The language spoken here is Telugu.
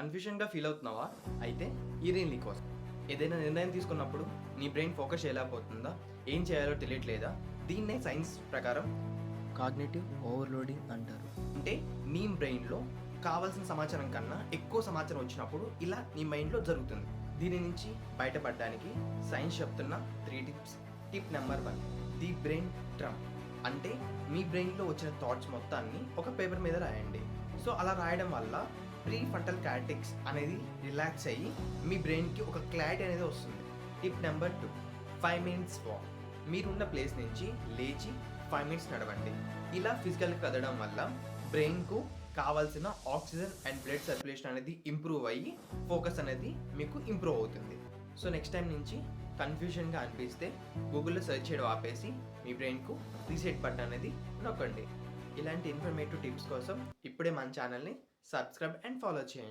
కన్‌ఫ్యూజన్‌గా ఫీల్ అవుతున్నావా? అయితే ఈ రీల్ నీకోసం. ఏదైనా నిర్ణయం తీసుకున్నప్పుడు నీ బ్రెయిన్ ఫోకస్ చేయలేకపోతుందా? ఏం చేయాలో తెలియట్లేదా? దీన్నే సైన్స్ ప్రకారం కాగ్నిటివ్ ఓవర్లోడింగ్ అంటారు. అంటే నీ బ్రెయిన్‌లో కావాల్సిన సమాచారం కన్నా ఎక్కువ సమాచారం వచ్చినప్పుడు ఇలా నీ మైండ్‌లో జరుగుతుంది. దీని నుంచి బయటపడడానికి సైన్స్ చెప్తున్న 3 tips. Tip number 1 the brain drum. అంటే మీ బ్రెయిన్‌లో వచ్చిన థాట్స్ మొత్తాన్ని ఒక పేపర్ మీద రాయండి. సో అలా రాయడం వల్ల ప్రీ ఫ్రంటల్ కార్టెక్స్ అనేది రిలాక్స్ అయ్యి మీ బ్రెయిన్‌కి ఒక క్లారిటీ అనేది వస్తుంది. Tip number 2 5 minutes walk. మీరున్న ప్లేస్ నుంచి లేచి 5 మినిట్స్ నడవండి. ఇలా ఫిజికల్‌గా కదలడం వల్ల బ్రెయిన్‌కు కావాల్సిన ఆక్సిజన్ అండ్ బ్లడ్ సర్క్యులేషన్ అనేది ఇంప్రూవ్ అయ్యి ఫోకస్ అనేది మీకు ఇంప్రూవ్ అవుతుంది. సో నెక్స్ట్ టైం నుంచి కన్‌ఫ్యూజన్‌గా అనిపిస్తే గూగుల్‌లో సెర్చ్ చేయడం ఆపేసి మీ బ్రెయిన్‌కు రీసెట్ బటన్ అనేది నొక్కండి. ఇలాంటి ఇన్ఫర్మేటివ్ టిప్స్ కోసం ఇప్పుడే మన ఛానల్‌ని సబ్స్క్రైబ్ అండ్ ఫాలో చేయండి.